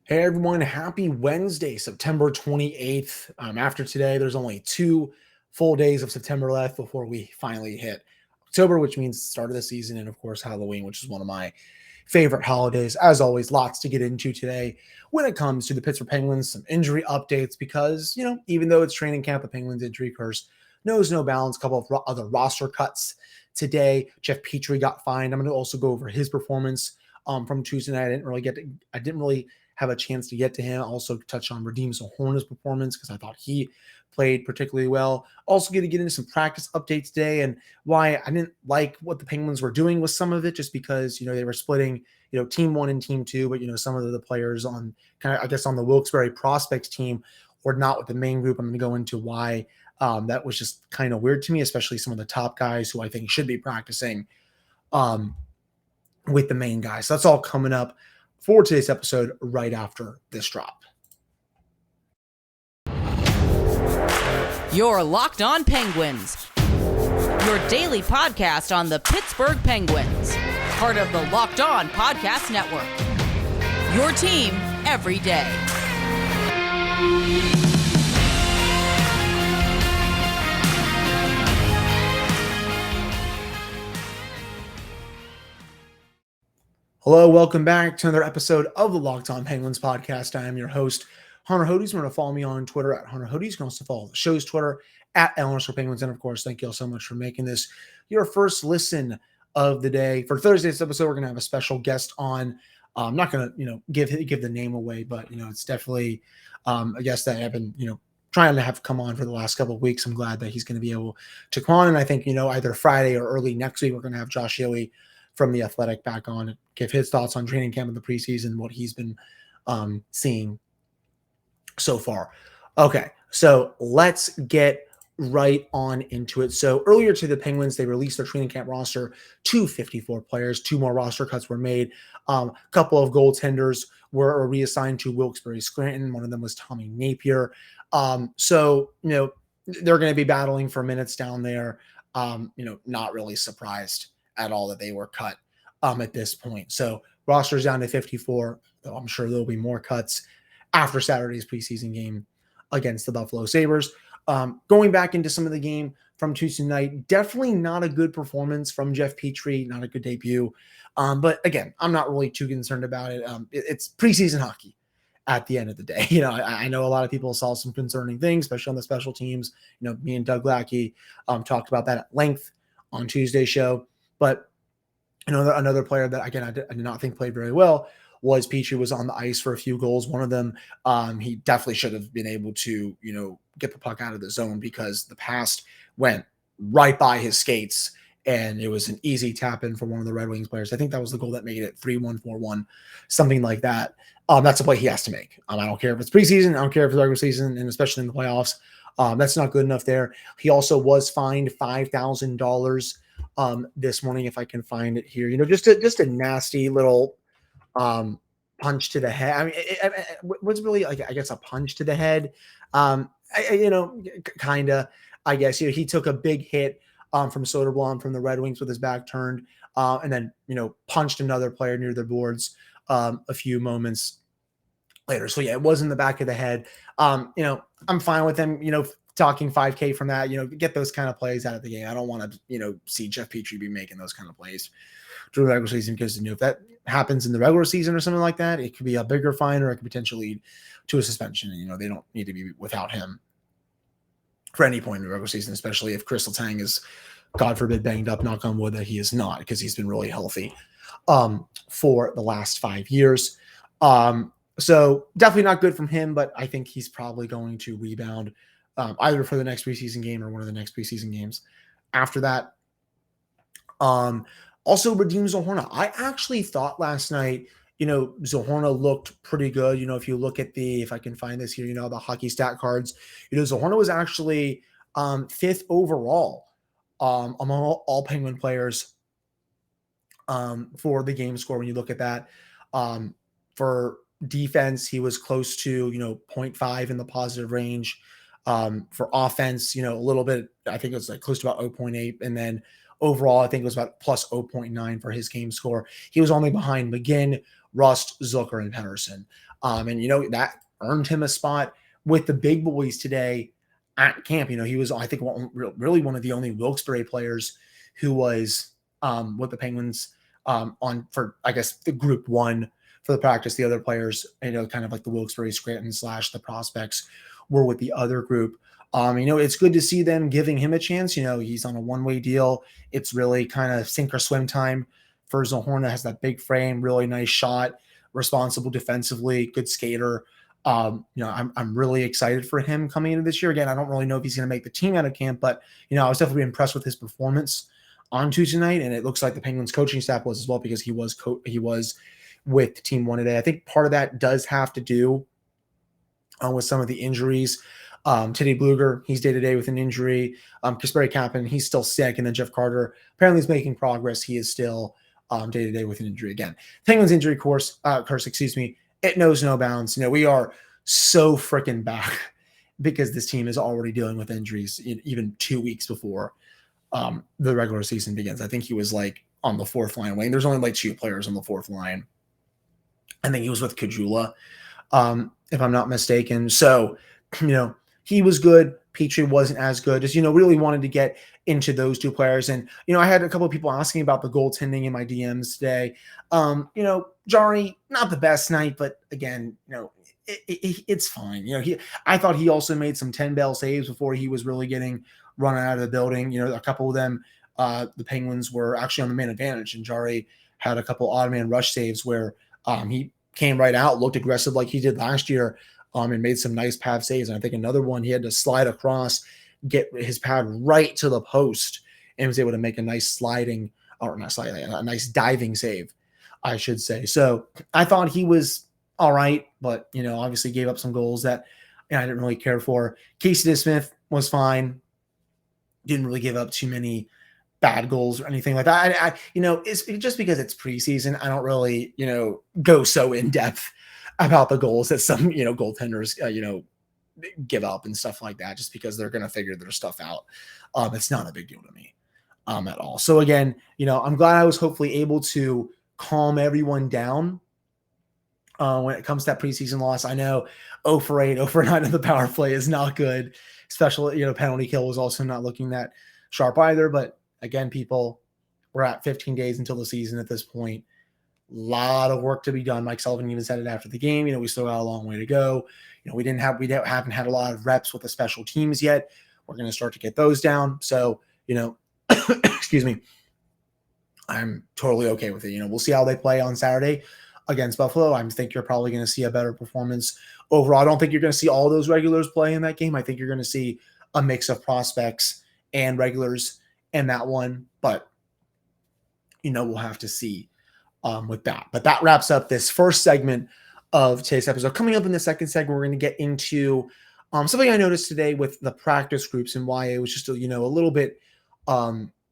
Hey everyone, happy Wednesday, September 28th. After today, there's only 2 full days of September left before we finally hit October, which means the start of the season, and of course, Halloween, which is one of my favorite holidays. As always, lots to get into today when it comes to the Pittsburgh Penguins, some injury updates because, even though it's training camp, the Penguins injury curse knows no bounds. A couple of other roster cuts today. Jeff Petry got fined. I'm going to also go over his performance from Tuesday night. I didn't really have a chance to get to him. Also touch on Radim Zohorna's performance because I thought he played particularly well. Also get into some practice updates today and why I didn't like what the Penguins were doing with some of it, just because, they were splitting, team one and team two, but, some of the players on kind of, I guess, on the Wilkes-Barre prospects team were not with the main group. I'm going to go into why that was just kind of weird to me, especially some of the top guys who I think should be practicing with the main guys. So that's all coming up for today's episode right after this drop. You're Locked On Penguins, your daily podcast on the Pittsburgh Penguins, part of the Locked On Podcast Network, your team every day. Hello, welcome back to another episode of the Locked On Penguins podcast. I am your host, Hunter Hodes. You're going to follow me on Twitter at Hunter Hodes. You can also follow the show's Twitter at @Penguins. And of course, thank you all so much for making this your first listen of the day. For Thursday's episode, we're going to have a special guest on. I'm not going to, give the name away, but it's definitely a guest that I've been, trying to have come on for the last couple of weeks. I'm glad that he's going to be able to come on. And I think, either Friday or early next week, we're going to have Josh Archibald from The Athletic back on and give his thoughts on training camp in the preseason, what he's been seeing so far. Okay, so let's get right on into it. So earlier to the Penguins, they released their training camp roster to 54 players. 2 more roster cuts were made. A couple of goaltenders were reassigned to Wilkes-Barre Scranton. One of them was Tommy Napier. So they're going to be battling for minutes down there. Not really surprised at all that they were cut at this point. So roster's down to 54, though I'm sure there'll be more cuts after Saturday's preseason game against the Buffalo Sabres. Going back into some of the game from Tuesday night, definitely not a good performance from Jeff Petry, not a good debut. But again, I'm not really too concerned about it. It's preseason hockey at the end of the day. I know a lot of people saw some concerning things, especially on the special teams. Me and Doug Lackey talked about that at length on Tuesday's show. But another player that, again, I did not think played very well was Petry. Was on the ice for a few goals. One of them, he definitely should have been able to, get the puck out of the zone because the pass went right by his skates, and it was an easy tap in for one of the Red Wings players. I think that was the goal that made it 3-1, 4-1, something like that. That's a play he has to make. I don't care if it's preseason. I don't care if it's regular season, and especially in the playoffs. That's not good enough there. He also was fined $5,000 this morning, if I can find it here. Just a nasty little punch to the head. I mean, it was really, like, I guess, a punch to the head. Kind of, I guess. He took a big hit from Soderblom from the Red Wings with his back turned, and then punched another player near the boards a few moments later. So yeah, it was in the back of the head. I'm fine with him, talking 5K from that, get those kind of plays out of the game. I don't want to, see Jeff Petry be making those kind of plays through the regular season, because if that happens in the regular season or something like that, it could be a bigger fine, or it could potentially lead to a suspension. And, they don't need to be without him for any point in the regular season, especially if Chris Letang is, God forbid, banged up, knock on wood that he is not, because he's been really healthy for the last 5 years. So definitely not good from him, but I think he's probably going to rebound either for the next preseason game or one of the next preseason games after that. Also, Radim Zohorna. I actually thought last night, Zohorna looked pretty good. If you look at if I can find this here, the hockey stat cards, Zohorna was actually 5th overall among all Penguin players for the game score. When you look at that, for defense, he was close to, 0.5 in the positive range. For offense, a little bit, I think it was like close to about 0.8. And then overall. I think it was about plus 0.9 for his game score. He was only behind McGinn, Rust, Zucker, and Pedersen. And, that earned him a spot with the big boys today at camp. He was, I think, really one of the only Wilkes-Barre players who was with the Penguins on for, I guess, the group one for the practice. The other players, kind of like the Wilkes-Barre, Scranton / the prospects were with the other group. It's good to see them giving him a chance. He's on a one-way deal. It's really kind of sink or swim time for Zohorna. Has that big frame, really nice shot, responsible defensively, good skater. I'm really excited for him coming into this year. Again, I don't really know if he's going to make the team out of camp, but I was definitely impressed with his performance on Tuesday night, and it looks like the Penguins coaching staff was as well, because he was with Team One today. I think part of that does have to do with some of the injuries. Teddy Bluger, he's day-to-day with an injury. Kasperi Kapanen, he's still sick. And then Jeff Carter apparently is making progress. He is still day-to-day with an injury again. Penguins injury curse, it knows no bounds. We are so freaking back because this team is already dealing with injuries even 2 weeks before the regular season begins. I think he was on the fourth line. Wayne, there's only 2 players on the fourth line. I think he was with Caggiula, if I'm not mistaken. So, he was good. Petry wasn't as good. Just, really wanted to get into those 2 players. And, I had a couple of people asking about the goaltending in my DMs today. Jari, not the best night, but again, it's fine. I thought he also made some 10-bell saves before he was really getting run out of the building. A couple of them, the Penguins were actually on the man advantage, and Jari had a couple odd man rush saves where he came right out, looked aggressive like he did last year, and made some nice pad saves. And I think another one, he had to slide across, get his pad right to the post, and was able to make a nice a nice diving save, I should say. So I thought he was all right, but, obviously gave up some goals that I didn't really care for. Casey DeSmith was fine. Didn't really give up too many bad goals or anything like that. It's just because it's preseason. I don't really, go so in depth about the goals that some, goaltenders, give up and stuff like that, just because they're going to figure their stuff out. It's not a big deal to me at all. So again, I'm glad I was hopefully able to calm everyone down when it comes to that preseason loss. I know 0 for 8, 0 for 9 on the power play is not good. Especially, penalty kill was also not looking that sharp either. But again, people, we're at 15 days until the season at this point. A lot of work to be done. Mike Sullivan even said it after the game. We still got a long way to go. We haven't had a lot of reps with the special teams yet. We're going to start to get those down. So, excuse me, I'm totally okay with it. We'll see how they play on Saturday against Buffalo. I think you're probably going to see a better performance overall. I don't think you're going to see all those regulars play in that game. I think you're going to see a mix of prospects and regulars in that one. But, we'll have to see with that. But that wraps up this first segment of today's episode. Coming up in the second segment, we're going to get into something I noticed today with the practice groups and why it was just a little bit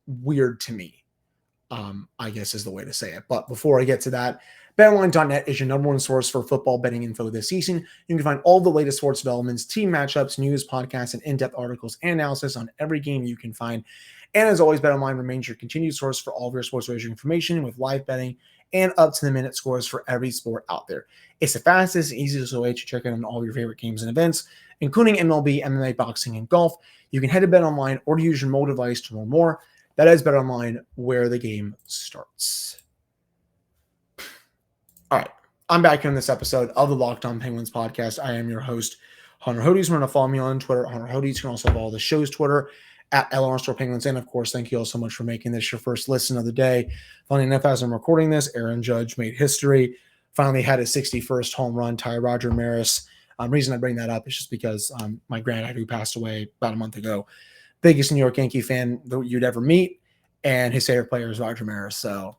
weird to me, I guess is the way to say it. But before I get to that, BetOnline.net is your number one source for football betting info this season. You can find all the latest sports developments, team matchups, news, podcasts, and in-depth articles and analysis on every game you can find. And as always, BetOnline remains your continued source for all of your sports wagering information with live betting and up-to-the-minute scores for every sport out there. It's the fastest and easiest way to check in on all of your favorite games and events, including MLB, MMA, boxing, and golf. You can head to BetOnline or use your mobile device to learn more. That is BetOnline, where the game starts. All right, I'm back here in this episode of the Locked On Penguins podcast. I am your host, Hunter Hodes. Remember to follow me on Twitter, Hunter Hodes. You can also follow the show's Twitter at @LR_Penguins. And of course, thank you all so much for making this your first listen of the day. Funny enough, as I'm recording this, Aaron Judge made history. Finally had his 61st home run, tie Roger Maris. Reason I bring that up is just because my granddad, who passed away about a month ago, biggest New York Yankee fan that you'd ever meet, and his favorite player is Roger Maris. So,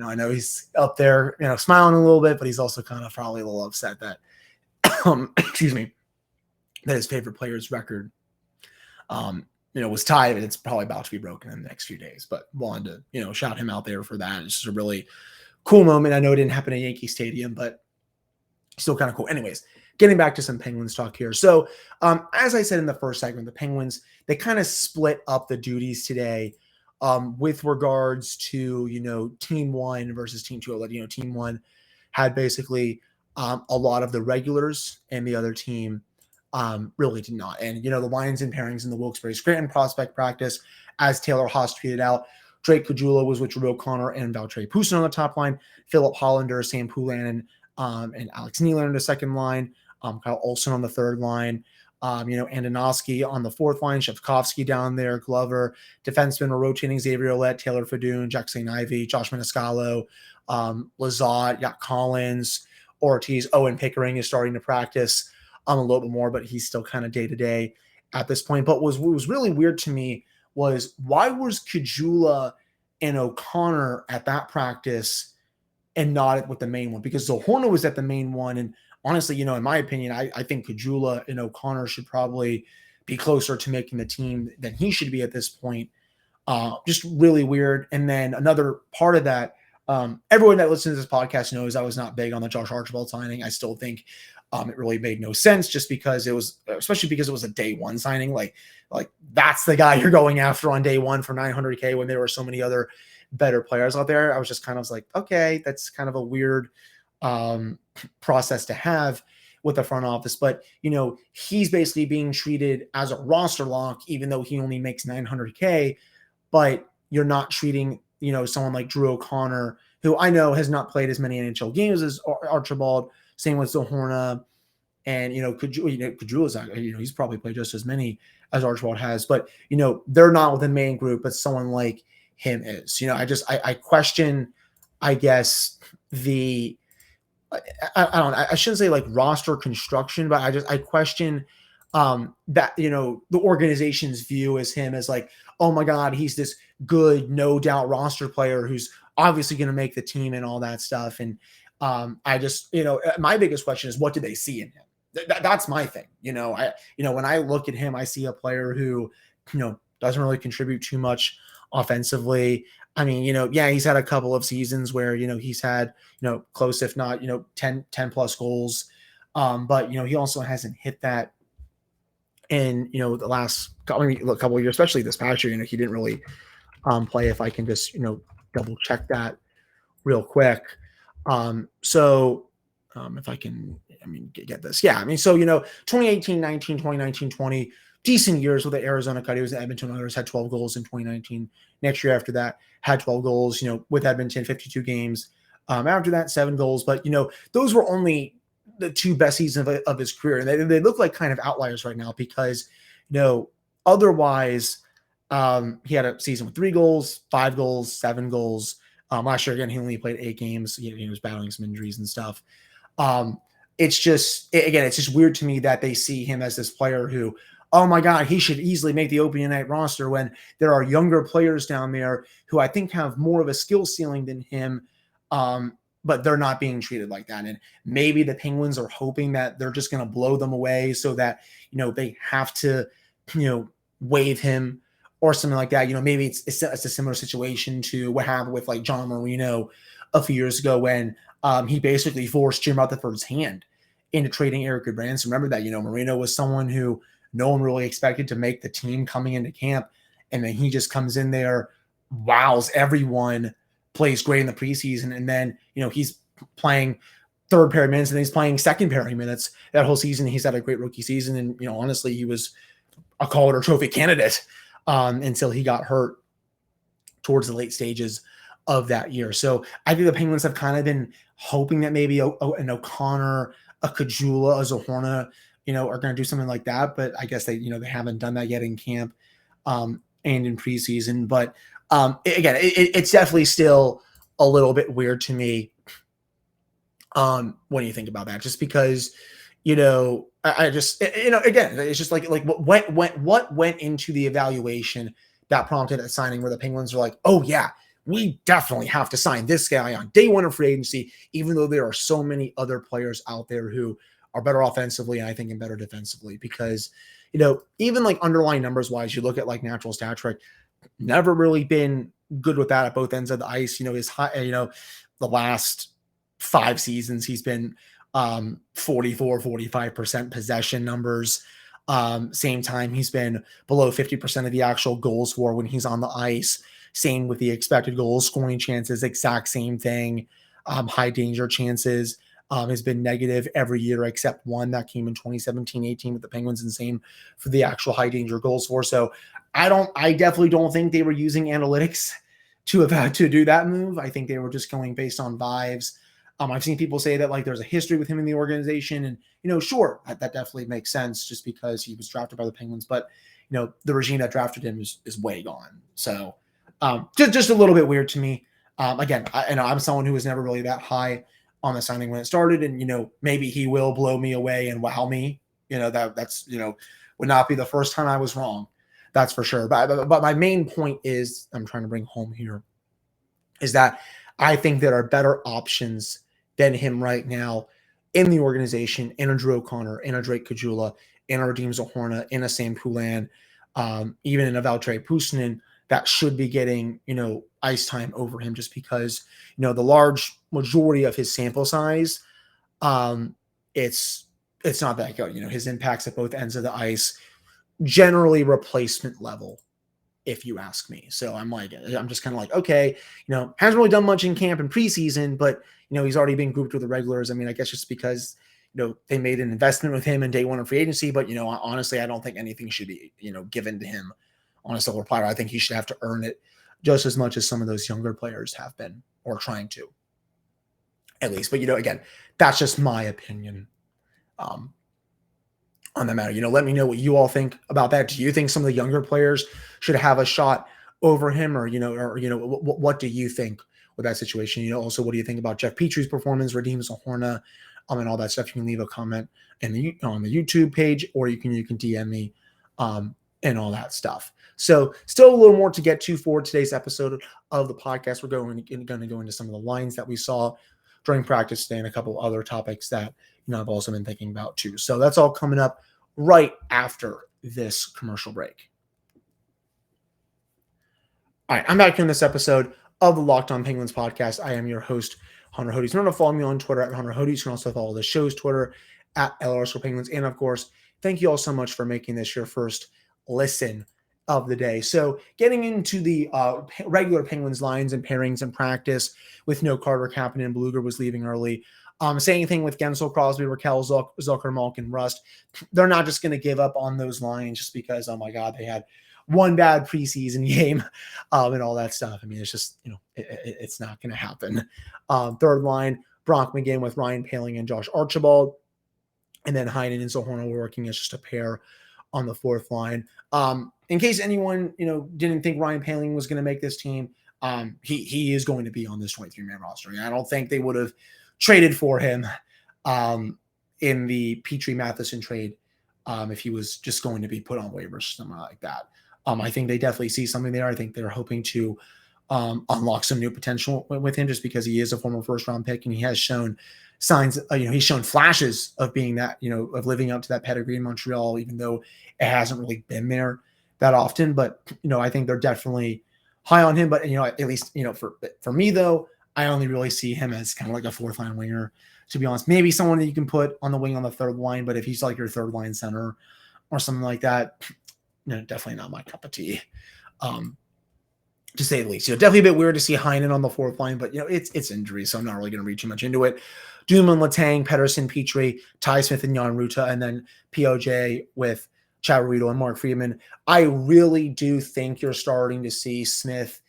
I know he's up there, smiling a little bit, but he's also kind of probably a little upset that, excuse me, that his favorite player's record, was tied, and it's probably about to be broken in the next few days. But wanted to, shout him out there for that. It's just a really cool moment. I know it didn't happen at Yankee Stadium, but still kind of cool. Anyways, getting back to some Penguins talk here. So, as I said in the first segment, the Penguins, they kind of split up the duties today with regards to, team one versus team two. Team one had basically a lot of the regulars and the other team really did not. And, the lines and pairings in the Wilkes-Barre-Scranton prospect practice, as Taylor Haas tweeted out, Drake Caggiula was with Drew O'Connor and Valtteri Pustin on the top line, Philip Hollander, Sam Poulin, and Alex Nylander in the second line, Kyle Olson on the third line, Andonovsky on the fourth line, Shevkovsky down there, Glover, defensemen were rotating Xavier Ouellette, Taylor Fadoon, Jack St. Ivy, Josh Maniscalco, Lazat, Jack Collins, Ortiz. Owen Pickering is starting to practice a little bit more, but he's still kind of day-to-day at this point. But what was really weird to me was, why was Caggiula and O'Connor at that practice and not with the main one? Because Zohorna was at the main one. And honestly, in my opinion, I think Caggiula and O'Connor should probably be closer to making the team than he should be at this point. Just really weird. And then another part of that, everyone that listens to this podcast knows I was not big on the Josh Archibald signing. I still think it really made no sense, just because especially because it was a day one signing. Like that's the guy you're going after on day one for $900K when there were so many other better players out there. I was just kind of like, okay, that's kind of a weird process to have with the front office. But, he's basically being treated as a roster lock, even though he only makes $900K. But you're not treating, someone like Drew O'Connor, who I know has not played as many NHL games as Archibald. Same with Zohorna, and Caggiula's, he's probably played just as many as Archibald has, but they're not within the main group, but someone like him is. I question, I guess, I don't know, I shouldn't say like roster construction, but I question that the organization's view as him as like, oh my God, he's this good, no doubt roster player who's obviously going to make the team and all that stuff. And I just, my biggest question is, what do they see in him? That's my thing. When I look at him, I see a player who, doesn't really contribute too much offensively. I mean, he's had a couple of seasons where, he's had, close, if not, 10 plus goals. But, he also hasn't hit that in, the last couple of years, especially this past year. He didn't really play, if I can just, double check that real quick. If I can, get this. Yeah. 2018, 19, 2019, 20, decent years with the Arizona Coyotes. The Edmonton Oilers had 12 goals in 2019. Next year after that, had 12 goals, with Edmonton, 52 games. After that, 7 goals. But, those were only the 2 best seasons of his career. And they look like kind of outliers right now because, otherwise, he had a season with 3 goals, 5 goals, 7 goals. Last year, again, he only played 8 games. He was battling some injuries and stuff. It's just weird to me that they see him as this player who, oh my God, he should easily make the opening night roster, when there are younger players down there who I think have more of a skill ceiling than him. But they're not being treated like that. And maybe the Penguins are hoping that they're just going to blow them away so that, they have to, waive him or something like that. Maybe it's a similar situation to what happened with like John Marino a few years ago when he basically forced Jim Rutherford's hand into trading Eric Goodbranson. Remember that, Marino was someone who no one really expected to make the team coming into camp. And then he just comes in there, wows everyone, plays great in the preseason. And then, he's playing third pair minutes and then he's playing second pairing minutes that whole season. He's had a great rookie season. And, honestly, he was a Calder Trophy candidate until he got hurt towards the late stages of that year. So I think the Penguins have kind of been hoping that maybe an O'Connor, a Caggiula, a Zohorna, are going to do something like that. But I guess they haven't done that yet in camp and in preseason. But again, it's definitely still a little bit weird to me when you think about that, just because, I just, again, it's just like what went into the evaluation that prompted a signing where the Penguins are like, oh yeah, we definitely have to sign this guy on day one of free agency, even though there are so many other players out there who are better offensively and I think and better defensively. Because, even like underlying numbers wise, you look at like natural stat trick, never really been good with that at both ends of the ice. His high, the last 5 seasons, he's been 45% possession numbers. Same time, he's been below 50% of the actual goals for when he's on the ice. Same with the expected goals, scoring chances, exact same thing. High danger chances has been negative every year except one that came in 2017-18 with the Penguins, and same for the actual high danger goals for. So I definitely don't think they were using analytics to do that move. I think they were just going based on vibes. I've seen people say that like there's a history with him in the organization, and sure, that definitely makes sense just because he was drafted by the Penguins, but the regime that drafted him is way gone. So just a little bit weird to me. Again, I'm someone who was never really that high on the signing when it started, and maybe he will blow me away and wow me. That's would not be the first time I was wrong. That's for sure. But my main point is I'm trying to bring home here is that I think there are better options than him right now in the organization, in a Drew O'Connor, in a Drake Caggiula, in a Radim Zohorna, in a Sam Poulin, even in a Valtteri Puustinen that should be getting, ice time over him just because, the large majority of his sample size, it's not that good. His impacts at both ends of the ice, generally replacement level, if you ask me. So I'm just kind of like, okay, hasn't really done much in camp and preseason, but, he's already been grouped with the regulars. I mean, I guess just because, they made an investment with him in day one of free agency, but, honestly, I don't think anything should be, given to him on a silver platter. I think he should have to earn it just as much as some of those younger players have been, or trying to, at least. But, again, that's just my opinion on the matter. Let me know what you all think about that. Do you think some of the younger players should have a shot over him, or what do you think with that situation? Also, what do you think about Jeff Petry's performance, Radim Zohorna, and all that stuff? You can leave a comment on the YouTube page, or you can DM me and all that stuff. So still a little more to get to for today's episode of the podcast. We're going to go into some of the lines that we saw during practice today and a couple other topics that I've also been thinking about too. So that's all coming up right after this commercial break. All right, I'm back in this episode of the Locked On Penguins podcast. I am your host, Hunter Hodes. Remember to follow me on Twitter at Hunter Hodes. You can also follow the show's Twitter at @LRSoPenguins. And of course, thank you all so much for making this your first listen of the day. So getting into the regular Penguins lines and pairings in practice with no Carter Kapanen, and Blueger was leaving early. Same thing with Gensel, Crosby, Raquel, Zucker, Malkin, Rust. They're not just going to give up on those lines just because, oh my God, they had one bad preseason game and all that stuff. I mean, it's just, it's not going to happen. Third line, Brock McGinn with Ryan Poehling and Josh Archibald. And then Heinen and Zohorna were working as just a pair on the fourth line. In case anyone, didn't think Ryan Poehling was going to make this team, he is going to be on this 23-man roster. I don't think they would have traded for him in the Petry-Matheson trade if he was just going to be put on waivers or something like that. I think they definitely see something there. I think they're hoping to unlock some new potential with him just because he is a former first-round pick and he has shown signs, he's shown flashes of being that, of living up to that pedigree in Montreal, even though it hasn't really been there that often. But, I think they're definitely high on him. But, at least, for me, though, I only really see him as kind of like a fourth line winger, to be honest. Maybe someone that you can put on the wing on the third line, but if he's like your third line center or something like that, definitely not my cup of tea, to say the least. Definitely a bit weird to see Heinen on the fourth line, but it's injury, so I'm not really going to read too much into it. Dumoulin, Letang, Pettersson, Petry, Ty Smith, and Jan Ruta, and then POJ with Chad Ruhwedel and Mark Friedman. I really do think you're starting to see Smith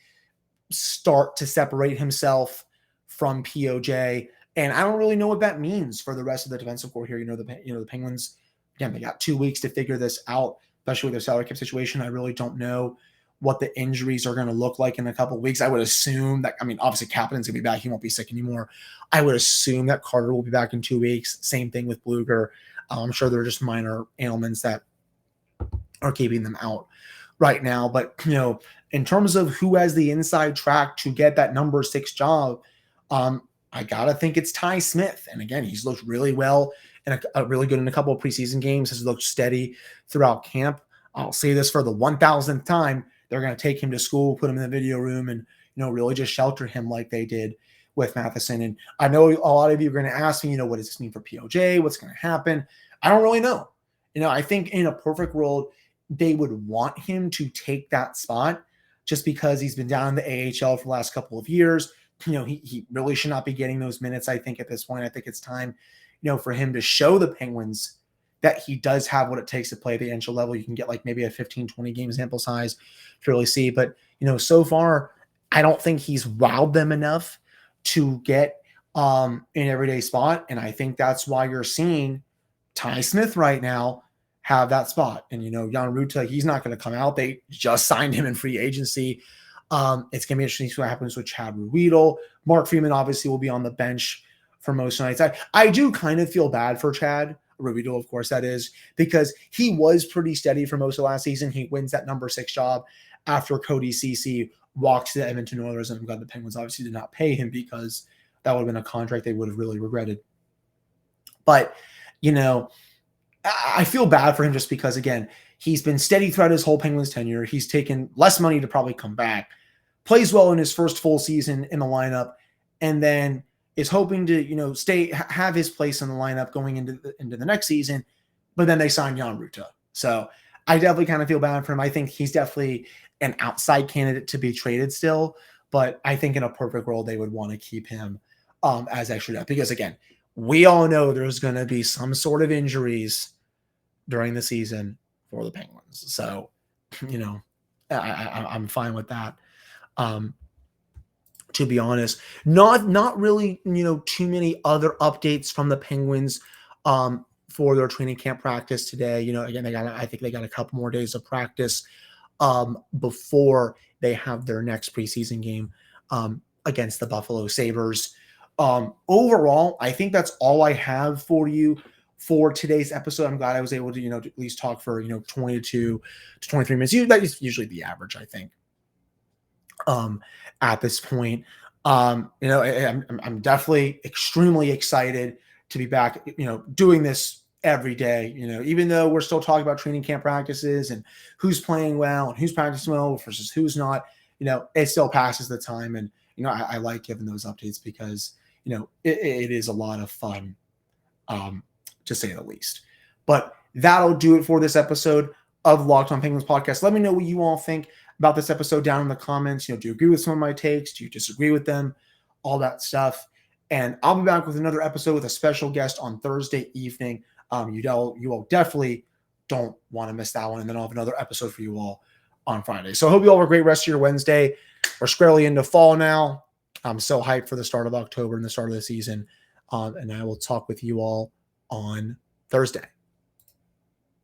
start to separate himself from POJ, and I don't really know what that means for the rest of the defensive core here. The Penguins, again, they got 2 weeks to figure this out, especially with their salary cap situation. I really don't know what the injuries are going to look like in a couple of weeks. I would assume that, obviously Kapanen's going to be back. He won't be sick anymore. I would assume that Carter will be back in 2 weeks. Same thing with Blueger. I'm sure they're just minor ailments that are keeping them out right now. But, in terms of who has the inside track to get that number 6 job, I got to think it's Ty Smith. And again, he's looked really well and really good in a couple of preseason games, has looked steady throughout camp. I'll say this for the 1,000th time. They're going to take him to school, put him in the video room, and, really just shelter him like they did with Matheson. And I know a lot of you are going to ask me, what does this mean for POJ? What's going to happen? I don't really know. I think in a perfect world, they would want him to take that spot. just because he's been down in the AHL for the last couple of years. He really should not be getting those minutes, I think, at this point. I think it's time, for him to show the Penguins that he does have what it takes to play at the NHL level. You can get like maybe a 15, 20 game sample size to really see. But, so far, I don't think he's wowed them enough to get an everyday spot. And I think that's why you're seeing Ty Smith right now have that spot. And, Jan Rutta, he's not going to come out. They just signed him in free agency. It's going to be interesting to see what happens with Chad Ruedel. Mark Freeman obviously will be on the bench for most nights. I do kind of feel bad for Chad Ruedel, of course, that is, because he was pretty steady for most of last season. He wins that number 6 job after Cody Ceci walks to the Edmonton Oilers, and I'm glad the Penguins obviously did not pay him, because that would have been a contract they would have really regretted. But, I feel bad for him just because, again, he's been steady throughout his whole Penguins tenure. He's taken less money to probably come back, plays well in his first full season in the lineup, and then is hoping to, have his place in the lineup going into the next season. But then they signed Jan Rutta. So I definitely kind of feel bad for him. I think he's definitely an outside candidate to be traded still, but I think in a perfect world, they would want to keep him as extra depth, because again, we all know there's going to be some sort of injuries during the season for the Penguins. So, I'm fine with that. To be honest, not really, too many other updates from the Penguins for their training camp practice today. Again, I think they got a couple more days of practice before they have their next preseason game against the Buffalo Sabres. Overall, I think that's all I have for you for today's episode. I'm glad I was able to, to at least talk for, 22 to 23 minutes. That is usually the average, I think, at this point. I'm definitely extremely excited to be back, doing this every day, even though we're still talking about training camp practices and who's playing well and who's practicing well versus who's not, it still passes the time. And, I like giving those updates because, it is a lot of fun, to say the least. But that'll do it for this episode of Locked On Penguins podcast. Let me know what you all think about this episode down in the comments. Do you agree with some of my takes? Do you disagree with them? All that stuff. And I'll be back with another episode with a special guest on Thursday evening. You all definitely don't want to miss that one. And then I'll have another episode for you all on Friday. So I hope you all have a great rest of your Wednesday. We're squarely into fall now. I'm so hyped for the start of October and the start of the season. And I will talk with you all on Thursday.